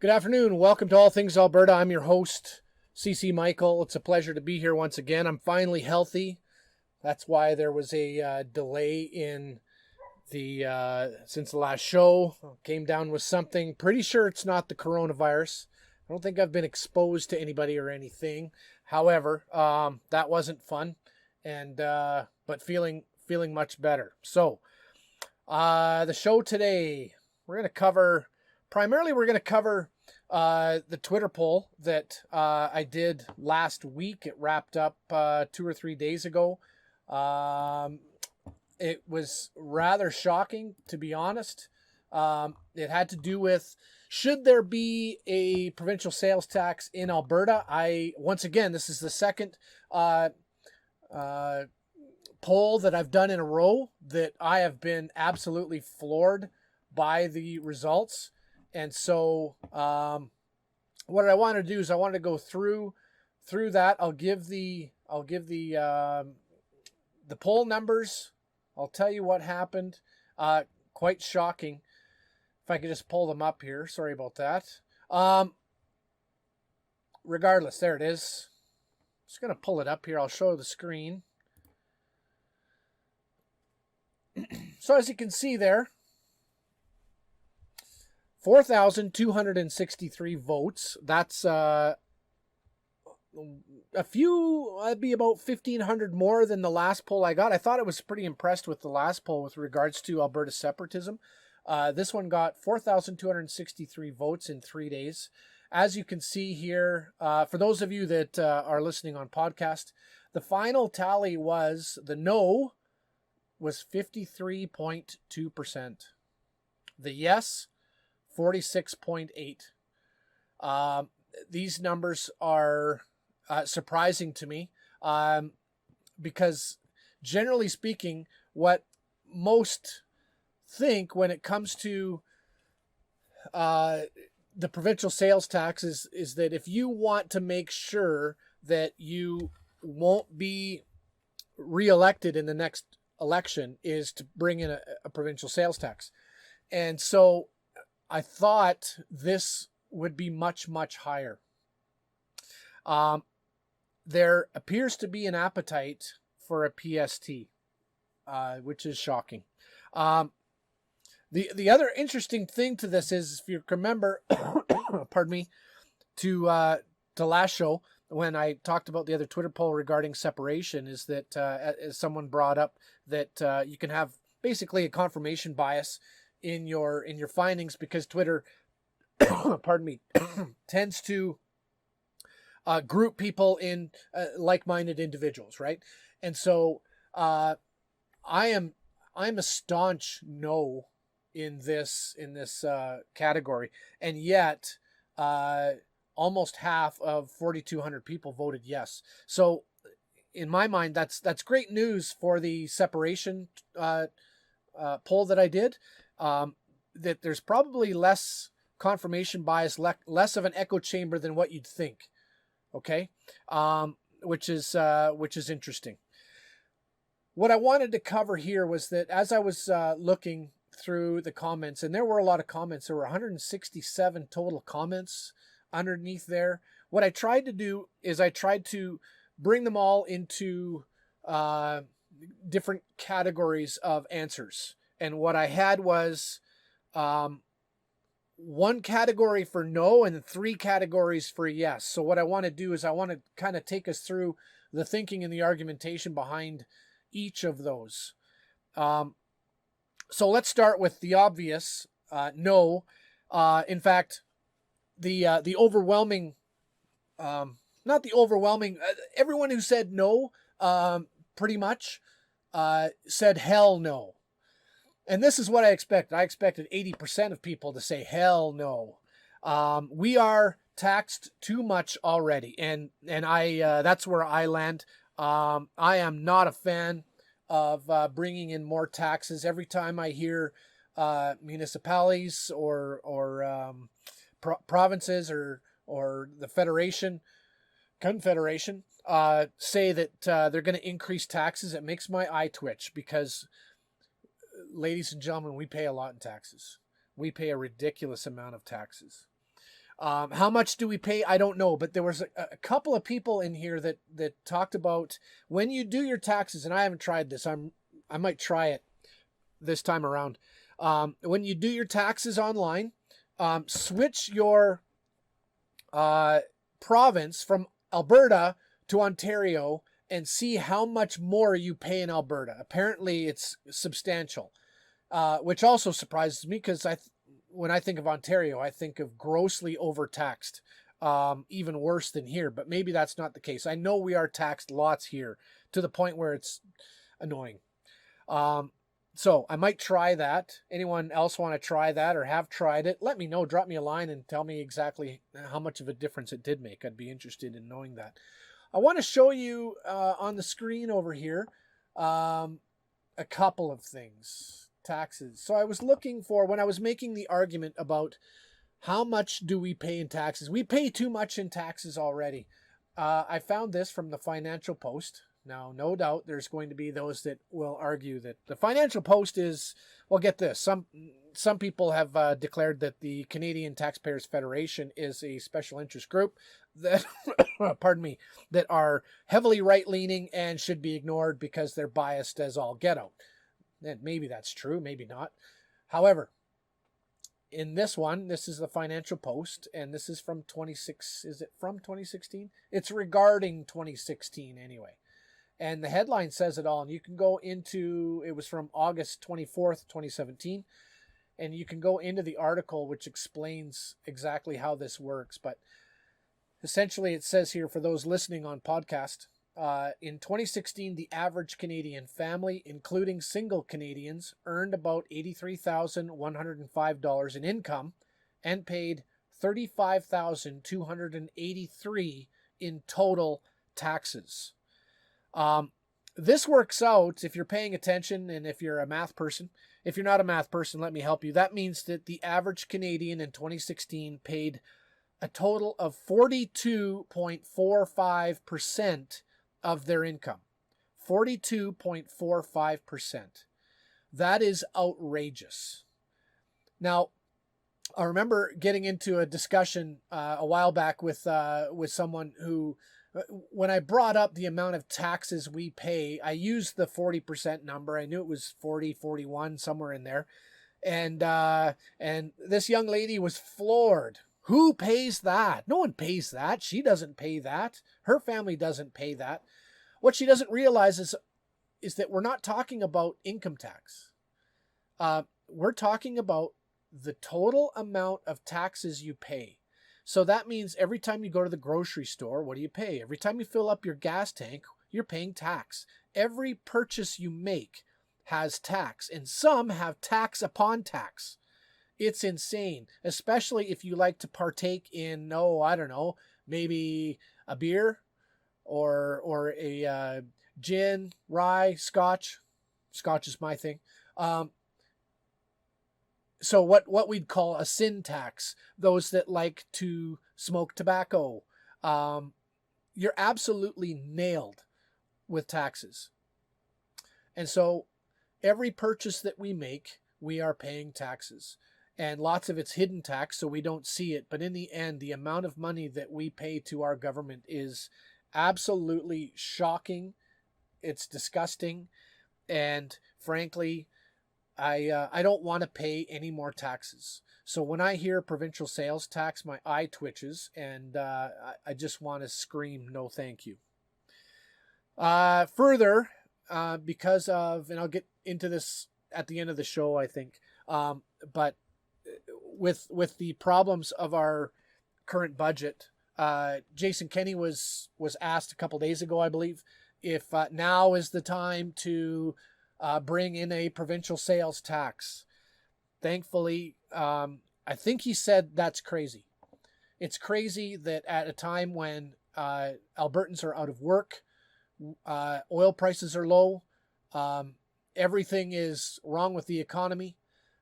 Good afternoon. Welcome to All Things Alberta. I'm your host, C.C.Michael. It's a pleasure to be here once again. I'm finally healthy. That's why there was a delay in the since the last show. Came down with something. Pretty sure it's not the coronavirus. I don't think I've been exposed to anybody or anything. However, that wasn't fun, and but feeling much better. So, the show today, we're going to cover the Twitter poll that I did last week. It wrapped up 2 or 3 days ago. It was rather shocking, to be honest. It had to do with, should there be a provincial sales tax in Alberta? Once again, this is the second poll that I've done in a row that I have been absolutely floored by the results. And so what I want to do is I want to go through that. I'll give the poll numbers. I'll tell you what happened. Quite shocking. If I could just pull them up here. Sorry about that. Regardless, there it is. Just going to pull it up here. I'll show the screen. So as you can see there, 4,263 votes. That's a few, that'd be about 1,500 more than the last poll I got. I thought I was pretty impressed with the last poll with regards to Alberta separatism. This one got 4,263 votes in 3 days. As you can see here, for those of you that are listening on podcast, the final tally was the no was 53.2%. The yes, 46.8. These numbers are surprising to me because generally speaking, what most think when it comes to the provincial sales tax is that if you want to make sure that you won't be reelected in the next election is to bring in a provincial sales tax. And so I thought this would be much, much higher. There appears to be an appetite for a PST, which is shocking. The other interesting thing to this is, if you remember, pardon me, to last show when I talked about the other Twitter poll regarding separation, is that as someone brought up that you can have basically a confirmation bias in your findings because Twitter, pardon me, tends to group people in like-minded individuals, right? And so I'm a staunch no in this category, and yet almost half of 4,200 people voted yes. So in my mind, that's great news for the separation poll that I did. That there's probably less confirmation bias, less of an echo chamber than what you'd think. Okay, which is interesting. What I wanted to cover here was that as I was looking through the comments, and there were a lot of comments, there were 167 total comments underneath there. What I tried to do is I tried to bring them all into different categories of answers. And what I had was one category for no and 3 categories for yes. So what I want to do is I want to kind of take us through the thinking and the argumentation behind each of those. So let's start with the obvious, no. In fact, the overwhelming, not the overwhelming, everyone who said no, pretty much said hell no. And this is what I expected. I expected 80% of people to say hell no. We are taxed too much already, and I that's where I land. I am not a fan of bringing in more taxes. Every time I hear municipalities or provinces or the confederation say that they're going to increase taxes, it makes my eye twitch because, ladies and gentlemen, we pay a lot in taxes. We pay a ridiculous amount of taxes. How much do we pay? I don't know, but there was a couple of people in here that talked about when you do your taxes, and I haven't tried this. I might try it this time around. When you do your taxes online, switch your province from Alberta to Ontario and see how much more you pay in Alberta. Apparently, it's substantial, which also surprises me because when I think of Ontario, I think of grossly overtaxed, even worse than here. But maybe that's not the case. I know we are taxed lots here to the point where it's annoying. So I might try that. Anyone else want to try that or have tried it? Let me know. Drop me a line and tell me exactly how much of a difference it did make. I'd be interested in knowing that. I want to show you on the screen over here a couple of things. Taxes. So I was looking for, when I was making the argument about how much do we pay in taxes. We pay too much in taxes already. I found this from the Financial Post. Now, no doubt there's going to be those that will argue that the Financial Post is, well, get this. Some people have declared that the Canadian Taxpayers Federation is a special interest group that, pardon me, that are heavily right-leaning and should be ignored because they're biased as all get out. And maybe that's true, maybe not. However, in this one, this is the Financial Post, and this is from 2016? It's regarding 2016 anyway. And the headline says it all. And you can go into, it was from August 24th, 2017. And you can go into the article, which explains exactly how this works. But essentially, it says here, for those listening on podcast, in 2016, the average Canadian family, including single Canadians, earned about $83,105 in income and paid $35,283 in total taxes. This works out, if you're paying attention and if you're a math person. If you're not a math person, let me help you. That means that the average Canadian in 2016 paid a total of 42.45% of their income. 42.45%. That is outrageous. Now, I remember getting into a discussion a while back with someone who, when I brought up the amount of taxes we pay, I used the 40% number. I knew it was 40, 41, somewhere in there. And this young lady was floored. Who pays that? No one pays that. She doesn't pay that. Her family doesn't pay that. What she doesn't realize is that we're not talking about income tax. We're talking about the total amount of taxes you pay. So that means every time you go to the grocery store, what do you pay? Every time you fill up your gas tank, you're paying tax. Every purchase you make has tax, and some have tax upon tax. It's insane, especially if you like to partake in, I don't know, maybe a beer or a gin, rye, scotch. Scotch is my thing. So what we'd call a sin tax, those that like to smoke tobacco, you're absolutely nailed with taxes. And so every purchase that we make, we are paying taxes. And lots of it's hidden tax, so we don't see it. But in the end, the amount of money that we pay to our government is absolutely shocking. It's disgusting. And frankly, I don't want to pay any more taxes. So when I hear provincial sales tax, my eye twitches, and I just want to scream, no thank you. Further, because of, and I'll get into this at the end of the show, I think, but with the problems of our current budget, Jason Kenney was asked a couple days ago, I believe, if now is the time to bring in a provincial sales tax. Thankfully, I think he said that's crazy. It's crazy that at a time when Albertans are out of work, oil prices are low, everything is wrong with the economy,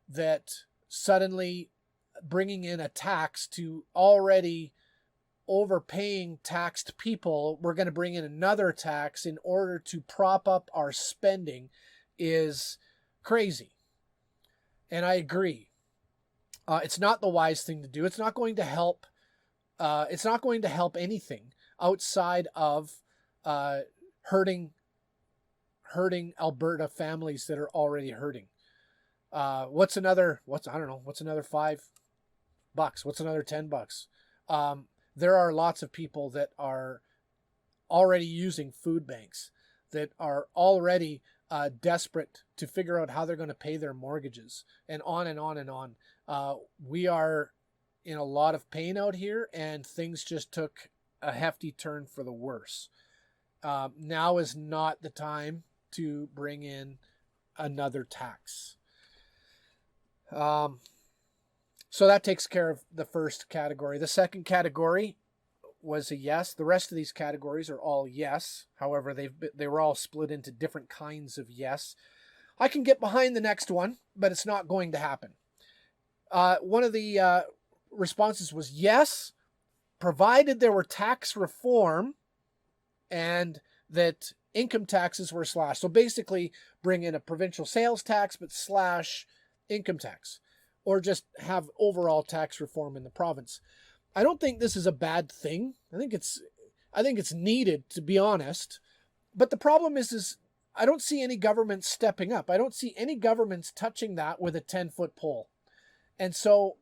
that suddenly bringing in a tax to already overpaying taxed people, we're going to bring in another tax in order to prop up our spending, is crazy. And I agree. It's not the wise thing to do. It's not going to help It's not going to help anything outside of hurting Alberta families that are already hurting. What's another $5? What's another $10? There are lots of people that are already using food banks, that are already desperate to figure out how they're going to pay their mortgages, and on and on and on. We are in a lot of pain out here, and things just took a hefty turn for the worse. Now is not the time to bring in another tax. So that takes care of the first category. The second category was a yes. The rest of these categories are all yes. However, they were all split into different kinds of yes. I can get behind the next one, but it's not going to happen. One of the responses was yes, provided there were tax reform and that income taxes were slashed. So basically bring in a provincial sales tax, but slash income tax, or just have overall tax reform in the province. I don't think this is a bad thing. I think it's needed, to be honest. But the problem is I don't see any governments stepping up. I don't see any governments touching that with a 10-foot pole. And so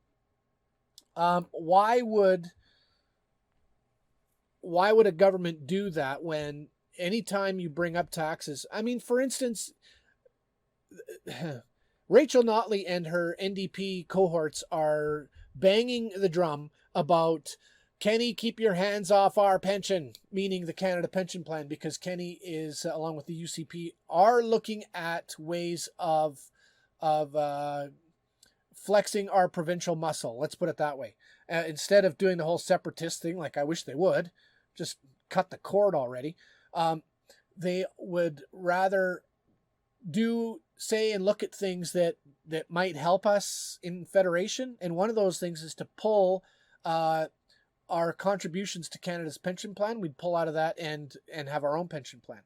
why would a government do that when anytime you bring up taxes? I mean, for instance, Rachel Notley and her NDP cohorts are banging the drum about, Kenny, keep your hands off our pension, meaning the Canada Pension Plan, because Kenny is, along with the UCP, are looking at ways of flexing our provincial muscle. Let's put it that way. Instead of doing the whole separatist thing, like I wish they would, just cut the cord already. They would rather say and look at things that might help us in federation. And one of those things is to pull our contributions to Canada's pension plan. We'd pull out of that and have our own pension plan.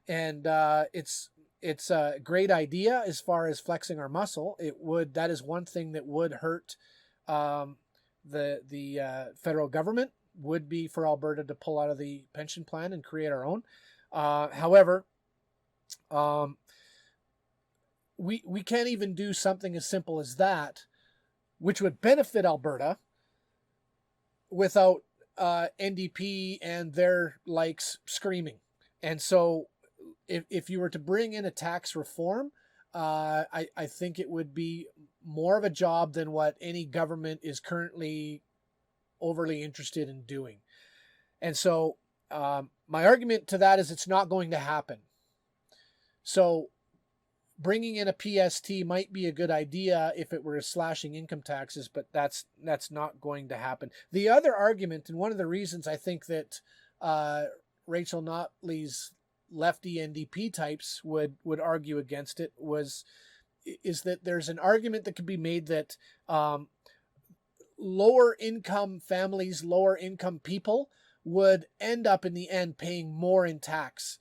And it's a great idea as far as flexing our muscle. That is one thing that would hurt the federal government, would be for Alberta to pull out of the pension plan and create our own. However, we can't even do something as simple as that, which would benefit Alberta, without NDP and their likes screaming. And so if you were to bring in a tax reform, I think it would be more of a job than what any government is currently overly interested in doing. And so my argument to that is it's not going to happen. So bringing in a PST might be a good idea if it were slashing income taxes, but that's not going to happen. The other argument, and one of the reasons I think that Rachel Notley's lefty NDP types would argue against it, is that there's an argument that could be made that lower income families, lower income people would end up in the end paying more in tax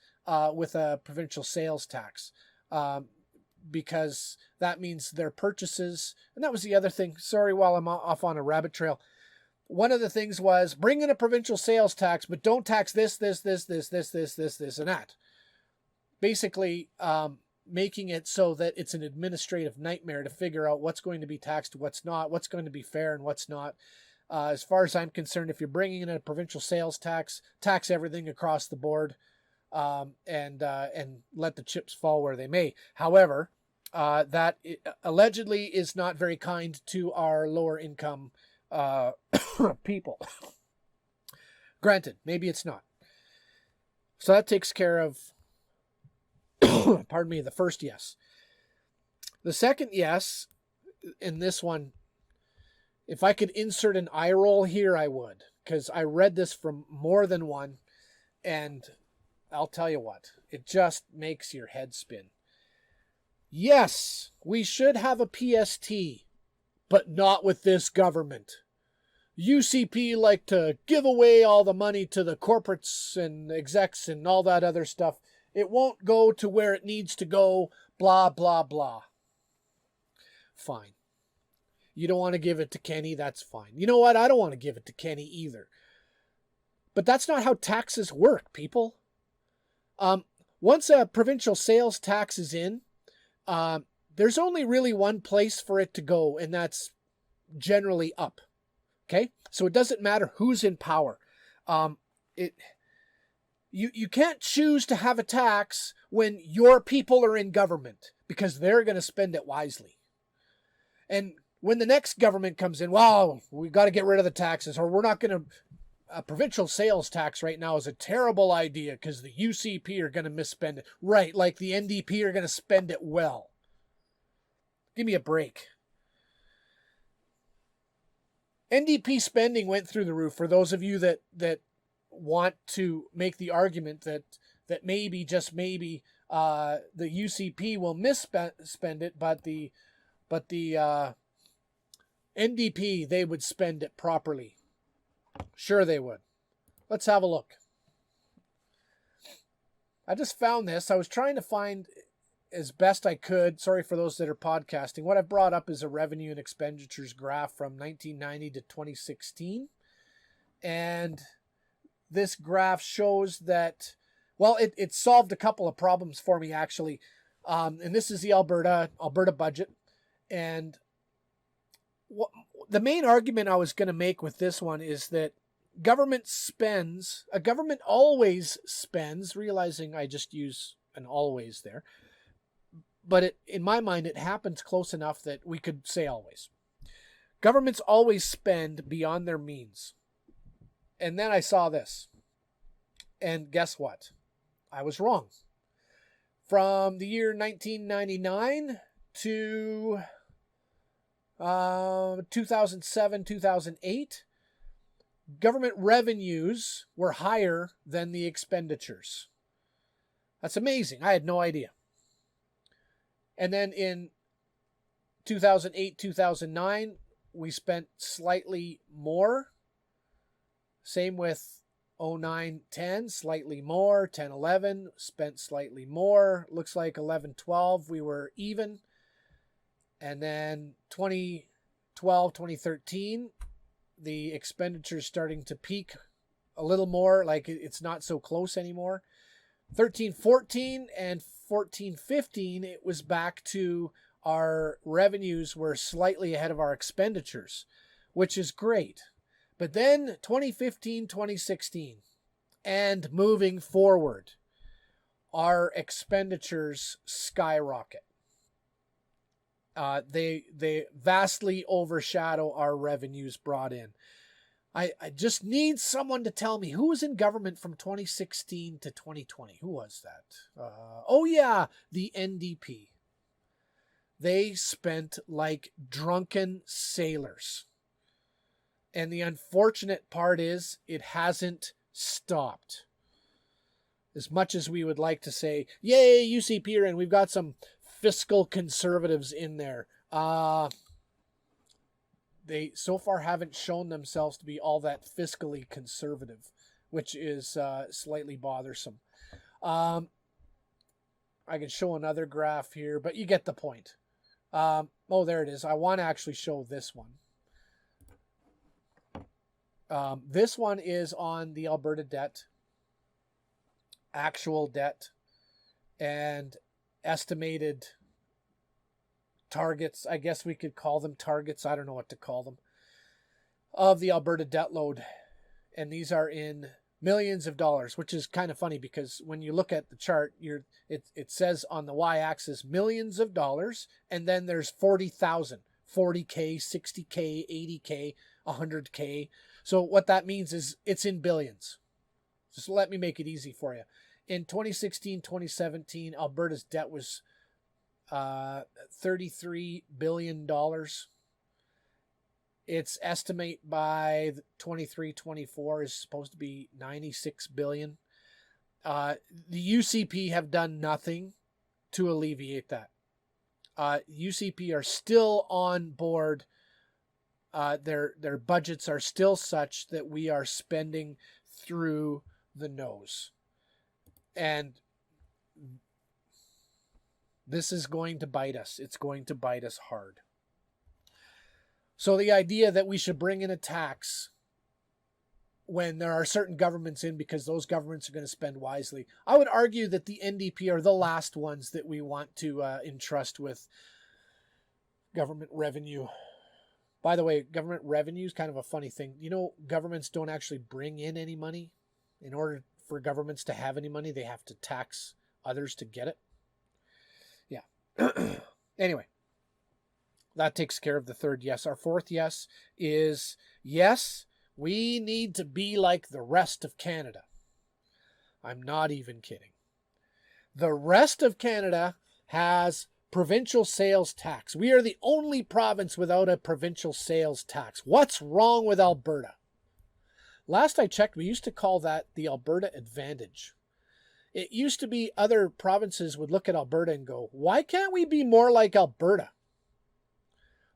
with a provincial sales tax. Because that means their purchases, and that was the other thing. Sorry, while I'm off on a rabbit trail. One of the things was bring in a provincial sales tax, but don't tax this, and that. Basically, making it so that it's an administrative nightmare to figure out what's going to be taxed, what's not, what's going to be fair and what's not. As far as I'm concerned, if you're bringing in a provincial sales tax, tax everything across the board. And let the chips fall where they may. However, that allegedly is not very kind to our lower income people. Granted, maybe it's not. So that takes care of, pardon me, the first yes. The second yes, in this one, if I could insert an eye roll here, I would, because I read this from more than one, and I'll tell you what, it just makes your head spin. Yes, we should have a PST, but not with this government. UCP like to give away all the money to the corporates and execs and all that other stuff. It won't go to where it needs to go, blah, blah, blah. Fine. You don't want to give it to Kenny, that's fine. You know what? I don't want to give it to Kenny either. But that's not how taxes work, people. Once a provincial sales tax is in, there's only really one place for it to go, and that's generally up. Okay? So it doesn't matter who's in power. You can't choose to have a tax when your people are in government, because they're going to spend it wisely. And when the next government comes in, wow, we got to get rid of the taxes, or we're not going to. A provincial sales tax right now is a terrible idea because the UCP are going to misspend it. Right, like the NDP are going to spend it well. Give me a break. NDP spending went through the roof. For those of you that want to make the argument that maybe, just maybe, the UCP will misspend it, but the NDP, they would spend it properly. Sure they would. Let's have a look. I just found this. I was trying to find as best I could. Sorry for those that are podcasting. What I've brought up is a revenue and expenditures graph from 1990 to 2016. And this graph shows that, well, it solved a couple of problems for me, actually. And this is the Alberta budget. And the main argument I was going to make with this one is that government always spends, realizing I just use an always there, but in my mind, it happens close enough that we could say always. Governments always spend beyond their means. And then I saw this. And guess what? I was wrong. From the year 1999 to 2007, 2008, government revenues were higher than the expenditures. That's amazing. I had no idea. And then in 2008, 2009, we spent slightly more. Same with 09, 10, slightly more. 10, 11, spent slightly more. Looks like 11, 12, we were even. And then 2012, 2013, the expenditures starting to peak a little more, like it's not so close anymore. 13, 14, and 14, 15, it was back to our revenues were slightly ahead of our expenditures, which is great. But then 2015, 2016, and moving forward, our expenditures skyrocket. They vastly overshadow our revenues brought in. I just need someone to tell me who was in government from 2016 to 2020. Who was that? Oh yeah, the NDP. They spent like drunken sailors. And the unfortunate part is it hasn't stopped. As much as we would like to say, yay, UCP are in, we've got some fiscal conservatives in there. They so far haven't shown themselves to be all that fiscally conservative, which is slightly bothersome. I can show another graph here, but you get the point. Oh, there it is. I want to actually show this one. This one is on the Alberta debt, actual debt, and estimated targets. I guess we could call them targets. I don't know what to call them, of the Alberta debt load. And these are in millions of dollars, which is kind of funny because when you look at the chart, it says on the y-axis millions of dollars, and then there's 40,000, 40K, 60K, 80K, 100K. So what that means is it's in billions. Just let me make it easy for you. In 2016, 2017, Alberta's debt was $33 billion. Its estimate by 23-24 is supposed to be $96 billion. The UCP have done nothing to alleviate that. UCP are still on board. Their budgets are still such that we are spending through the nose. And this is going to bite us. It's going to bite us hard. So the idea that we should bring in a tax when there are certain governments in, because those governments are going to spend wisely. I would argue that the NDP are the last ones that we want to entrust with government revenue. By the way, government revenue is kind of a funny thing. You know, governments don't actually bring in any money. In order for governments to have any money, they have to tax others to get it. Yeah. Anyway, that takes care of the third yes. Our fourth yes is, yes, we need to be like the rest of Canada. I'm not even kidding. The rest of Canada has provincial sales tax. We are the only province without a provincial sales tax. What's wrong with Alberta? Last I checked, we used to call that the Alberta Advantage. It used to be other provinces would look at Alberta and go, why can't we be more like Alberta?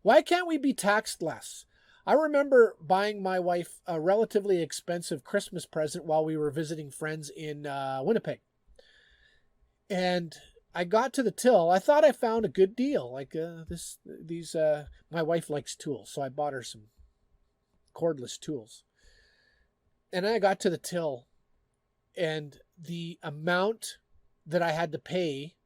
Why can't we be taxed less? I remember buying my wife a relatively expensive Christmas present while we were visiting friends in Winnipeg. And I got to the till. I thought I found a good deal. Like my wife likes tools, so I bought her some cordless tools. And I got to the till, and the amount that I had to pay,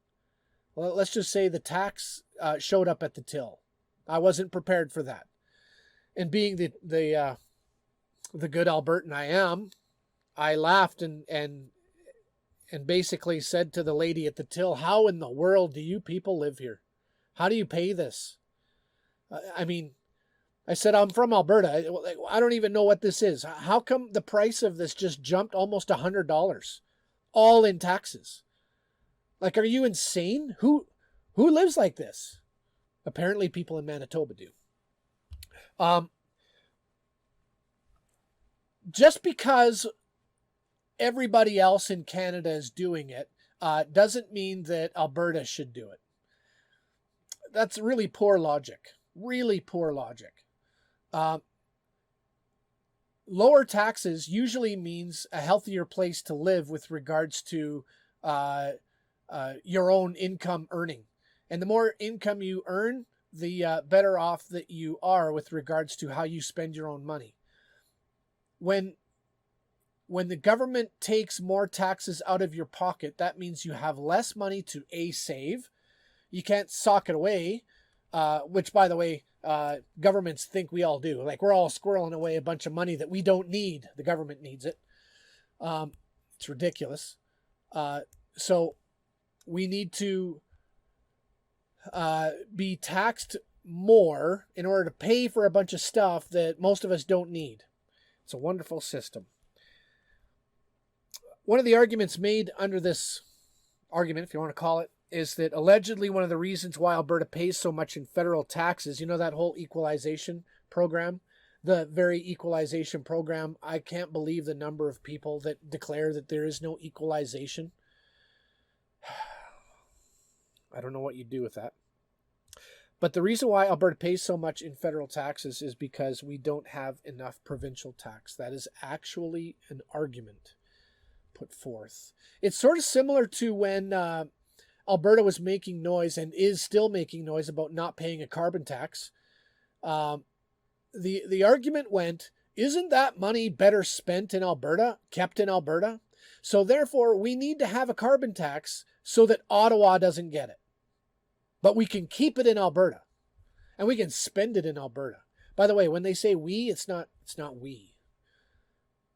well, let's just say the tax showed up at the till. I wasn't prepared for that. And being the good Albertan I am, I laughed and basically said to the lady at the till, how in the world do you people live here? How do you pay this? I mean, I said, I'm from Alberta. I don't even know what this is. How come the price of this just jumped almost $100, all in taxes? Like, are you insane? Who lives like this? Apparently people in Manitoba do. Just because everybody else in Canada is doing it doesn't mean that Alberta should do it. That's really poor logic. Really poor logic. Lower taxes usually means a healthier place to live with regards to your own income earning. And the more income you earn, the better off that you are with regards to how you spend your own money. When the government takes more taxes out of your pocket, that means you have less money to save. You can't sock it away, which, by the way, governments think we all do. Like, we're all squirreling away a bunch of money that we don't need. The government needs it. It's ridiculous. So we need to be taxed more in order to pay for a bunch of stuff that most of us don't need. It's a wonderful system. One of the arguments made under this argument, if you want to call it, is that allegedly one of the reasons why Alberta pays so much in federal taxes, you know, that whole equalization program, the very equalization program, I can't believe the number of people that declare that there is no equalization. I don't know what you do with that. But the reason why Alberta pays so much in federal taxes is because we don't have enough provincial tax. That is actually an argument put forth. It's sort of similar to when Alberta was making noise and is still making noise about not paying a carbon tax. The argument went, isn't that money better spent in Alberta, kept in Alberta? So therefore, we need to have a carbon tax so that Ottawa doesn't get it. But we can keep it in Alberta, and we can spend it in Alberta. By the way, when they say we, it's not we.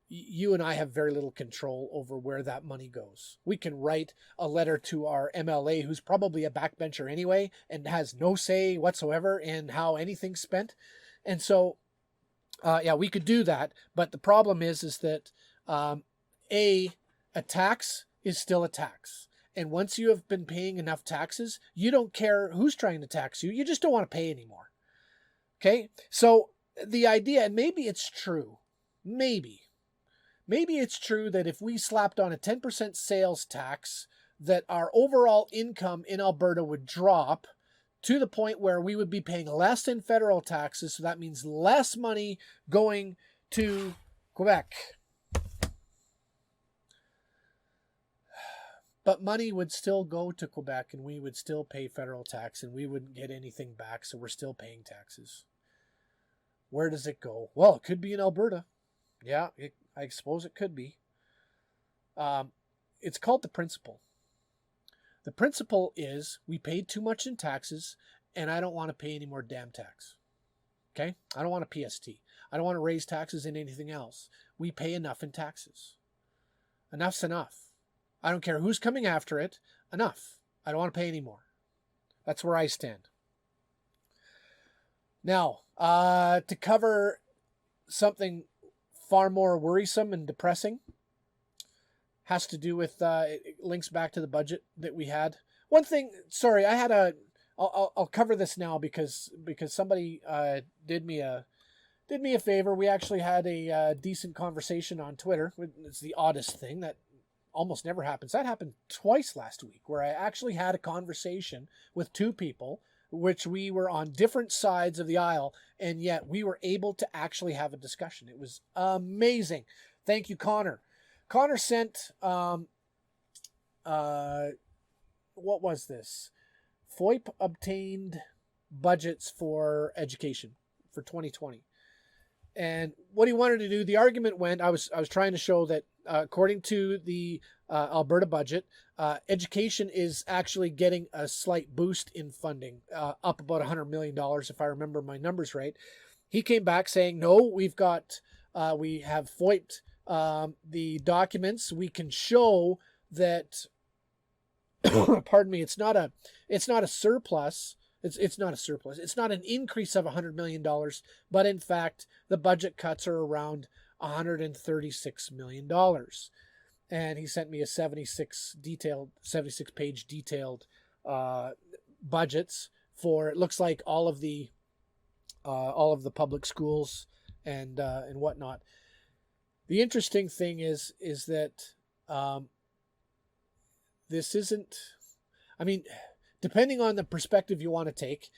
You and I have very little control over where that money goes. We can write a letter to our MLA, who's probably a backbencher anyway, and has no say whatsoever in how anything's spent. And so, we could do that. But the problem is that a tax is still a tax. And once you have been paying enough taxes, you don't care who's trying to tax you. You just don't want to pay anymore. Okay? So the idea, and maybe it's true, maybe it's true that if we slapped on a 10% sales tax, that our overall income in Alberta would drop to the point where we would be paying less in federal taxes. So that means less money going to Quebec. But money would still go to Quebec, and we would still pay federal tax, and we wouldn't get anything back, so we're still paying taxes. Where does it go? Well, it could be in Alberta. Yeah, I suppose it could be. It's called the principle. The principle is we paid too much in taxes, and I don't want to pay any more damn tax. Okay? I don't want a PST. I don't want to raise taxes in anything else. We pay enough in taxes. Enough's enough. I don't care who's coming after it. Enough. I don't want to pay any more. That's where I stand. Now, to cover something far more worrisome and depressing, has to do with, it links back to the budget that we had. One thing, sorry, I'll cover this now because somebody did me a favor. We actually had a decent conversation on Twitter. It's the oddest thing that almost never happens. That happened twice last week, where I actually had a conversation with two people, which we were on different sides of the aisle, and yet we were able to actually have a discussion. It was amazing. Thank you, Connor. Connor sent, what was this? FOIP obtained budgets for education for 2020. And what he wanted to do, the argument went, I was trying to show that according to the Alberta budget, education is actually getting a slight boost in funding, up about $100 million, if I remember my numbers right. He came back saying, no, we have FOIP'd the documents. We can show that, pardon me, it's not a surplus. It's not a surplus. It's not an increase of $100 million, but in fact, the budget cuts are around $136 million. And he sent me a 76 page detailed budgets for, it looks like all of the public schools and whatnot. The interesting thing is that this isn't, I mean, depending on the perspective you want to take,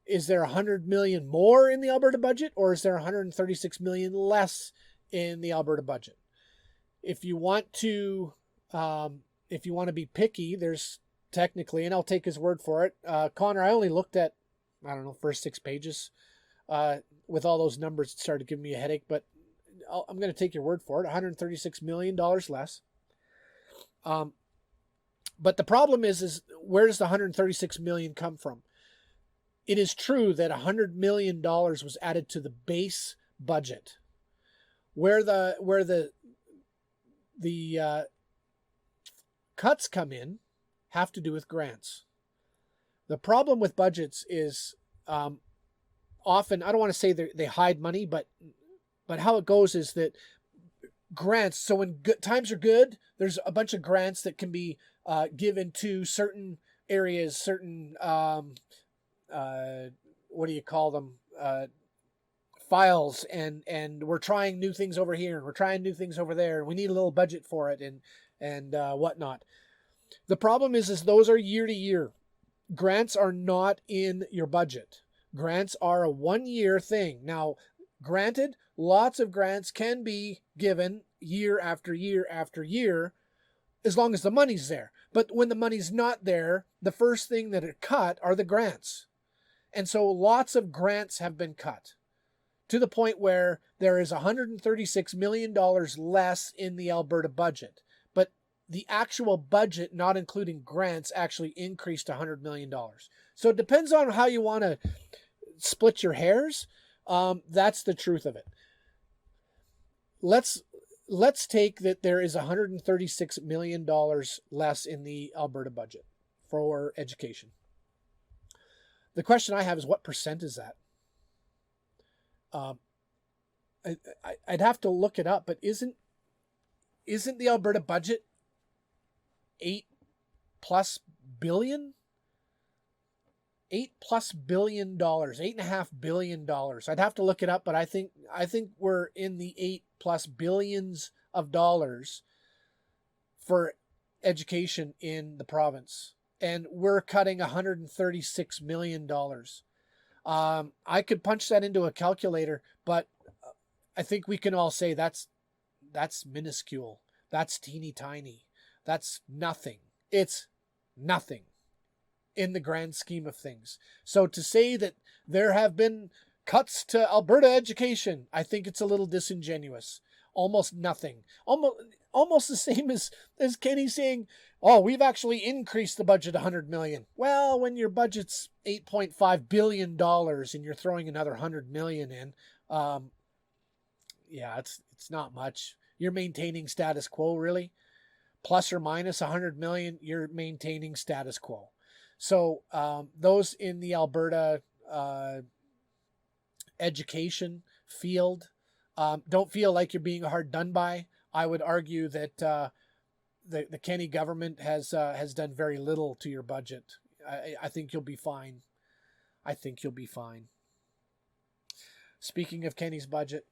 is there 100 million more in the Alberta budget, or is there 136 million less in the Alberta budget? If you want to be picky, there's technically, and I'll take his word for it. Connor, I only looked at, I don't know, first 6 pages. With all those numbers, it started giving me a headache, but I'm going to take your word for it. $136 million less. But the problem is where does the $136 million come from? It is true that $100 million was added to the base budget. Where the cuts come in have to do with grants. The problem with budgets is often, I don't want to say they hide money, but how it goes is that grants, so when times are good, there's a bunch of grants that can be given to certain areas, certain, what do you call them, files, and we're trying new things over here, and we're trying new things over there, and we need a little budget for it, and whatnot. The problem is those are year to year. Grants are not in your budget. Grants are a 1-year thing. Now, granted, lots of grants can be given year after year after year, as long as the money's there. But when the money's not there, the first thing that are cut are the grants. And so lots of grants have been cut to the point where there is $136 million less in the Alberta budget. But the actual budget, not including grants, actually increased $100 million. So it depends on how you want to split your hairs. That's the truth of it. Let's take that there is $136 million less in the Alberta budget for education. The question I have is, what percent is that? I'd have to look it up, but isn't the Alberta budget $8+ billion? $8+ billion, $8.5 billion. I'd have to look it up, but I think we're in the $8+ billions of dollars for education in the province, and we're cutting $136 million. I could punch that into a calculator, but I think we can all say that's minuscule. That's teeny tiny. That's nothing. It's nothing in the grand scheme of things. So to say that there have been cuts to Alberta education, I think it's a little disingenuous. Almost nothing. Almost the same as Kenny saying, oh, we've actually increased the budget $100 million. Well, when your budget's $8.5 billion and you're throwing another $100 million in, yeah, it's not much. You're maintaining status quo, really. Plus or minus $100 million, you're maintaining status quo. So those in the Alberta education field don't feel like you're being hard done by. I would argue that the Kenney government has done very little to your budget. I think you'll be fine. I think you'll be fine. Speaking of Kenney's budget,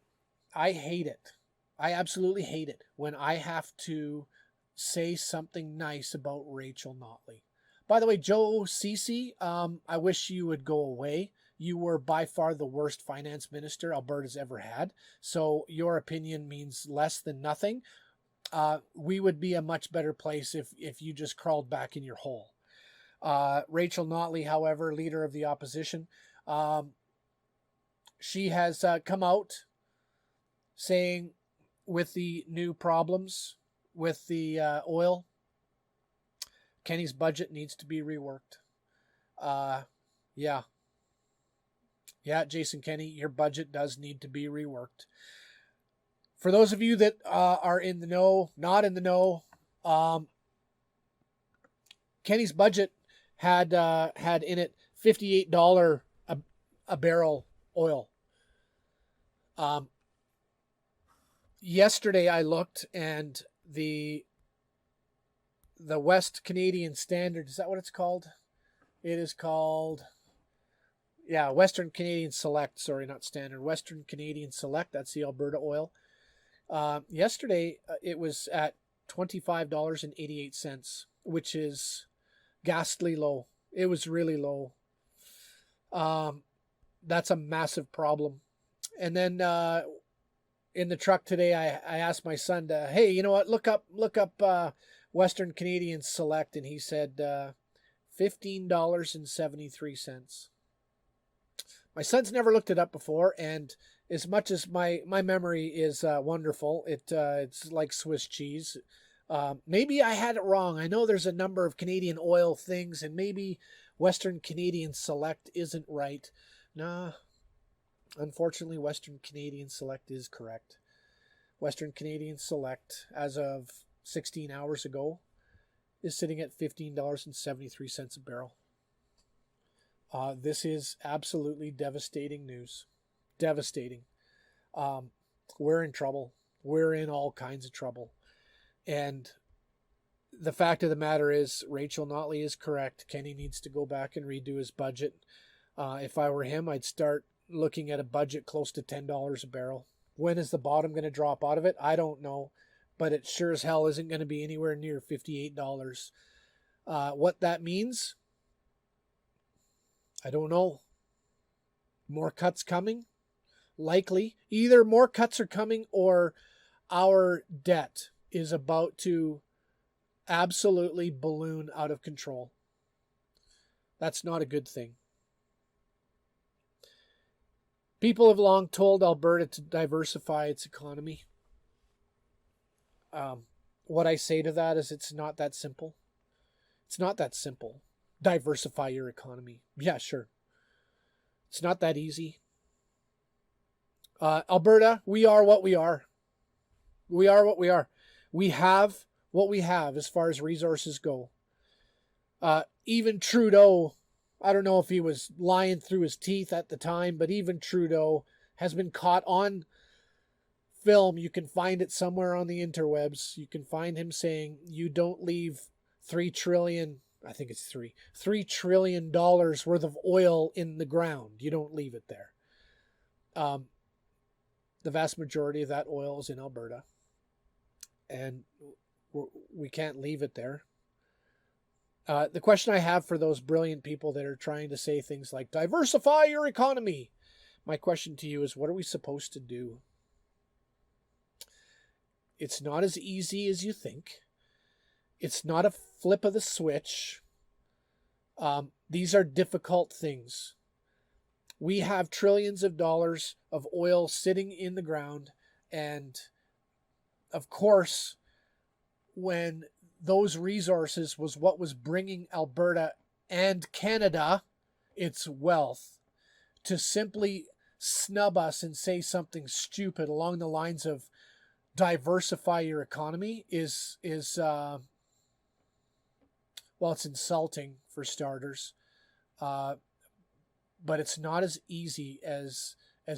I hate it. I absolutely hate it when I have to say something nice about Rachel Notley. By the way, Joe C.C., I wish you would go away. You were by far the worst finance minister Alberta's ever had. So your opinion means less than nothing. We would be a much better place if you just crawled back in your hole. Rachel Notley, however, leader of the opposition, she has come out saying with the new problems with the oil, Kenney's budget needs to be reworked. Yeah, Jason Kenney, your budget does need to be reworked. For those of you that are in the know, not in the know, Kenney's budget had in it $58 a barrel oil. Yesterday I looked, and the West Canadian Standard, is that what it's called? It is called, Western Canadian Select. Sorry, not Standard. Western Canadian Select. That's the Alberta oil. Yesterday it was at $25.88, which is ghastly low. It was really low. That's a massive problem. And then in the truck today, I asked my son to, hey, you know what? Look up Western Canadian Select, and he said $15.73. My son's never looked it up before, and as much as my memory is wonderful, it's like Swiss cheese. Maybe I had it wrong. I know there's a number of Canadian oil things, and maybe Western Canadian Select isn't right. Nah, unfortunately, Western Canadian Select is correct. Western Canadian Select, as of 16 hours ago, is sitting at $15.73 a barrel. This is absolutely devastating news. Devastating. We're in trouble. We're in all kinds of trouble. And the fact of the matter is, Rachel Notley is correct. Kenney needs to go back and redo his budget. If I were him, I'd start looking at a budget close to $10 a barrel. When is the bottom going to drop out of it? I don't know. But it sure as hell isn't going to be anywhere near $58. What that means, I don't know. More cuts coming? Likely. Either more cuts are coming, or our debt is about to absolutely balloon out of control. That's not a good thing. People have long told Alberta to diversify its economy. What I say to that is, it's not that simple. It's not that simple. Diversify your economy. Yeah, sure. It's not that easy. Alberta, we are what we are. We are what we are. We have what we have as far as resources go. Even Trudeau, I don't know if he was lying through his teeth at the time, but even Trudeau has been caught on film. You can find it somewhere on the interwebs. You can find him saying, you don't leave $3 trillion worth of oil in the ground. You don't leave it there. The vast majority of that oil is in Alberta, and we can't leave it there. The question I have for those brilliant people that are trying to say things like diversify your economy, my question to you is, what are we supposed to do? It's not as easy as you think. It's not a flip of the switch. These are difficult things. We have trillions of dollars of oil sitting in the ground, and of course, when those resources was what was bringing Alberta and Canada its wealth, to simply snub us and say something stupid along the lines of diversify your economy is well, it's insulting for starters, but it's not as easy as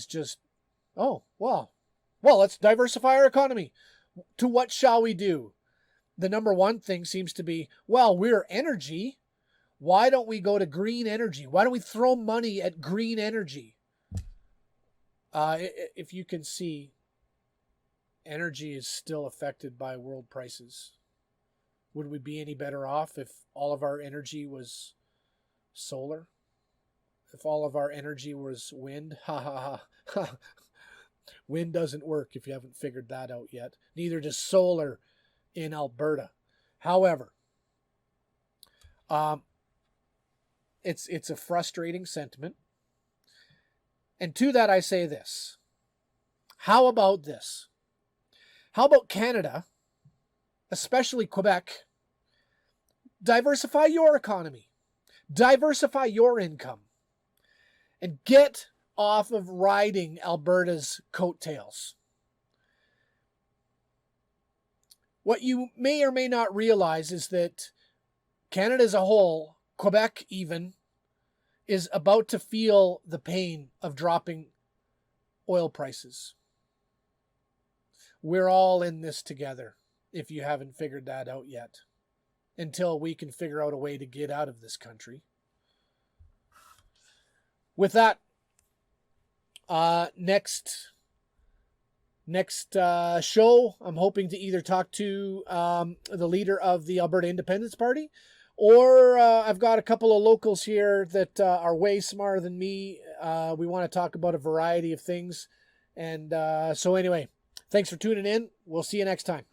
just, oh, well, let's diversify our economy. To what shall we do? The number one thing seems to be, well, we're energy. Why don't we go to green energy? Why don't we throw money at green energy? If you can see, energy is still affected by world prices. Would we be any better off if all of our energy was solar? If all of our energy was wind? Ha ha ha. Wind doesn't work if you haven't figured that out yet. Neither does solar in Alberta. However, it's a frustrating sentiment. And to that I say this. How about this? How about Canada, especially Quebec, diversify your economy, diversify your income, and get off of riding Alberta's coattails. What you may or may not realize is that Canada as a whole, Quebec even, is about to feel the pain of dropping oil prices. We're all in this together, if you haven't figured that out yet, until we can figure out a way to get out of this country. With that, next show, I'm hoping to either talk to the leader of the Alberta Independence Party, or I've got a couple of locals here that are way smarter than me. We want to talk about a variety of things. And so anyway, thanks for tuning in. We'll see you next time.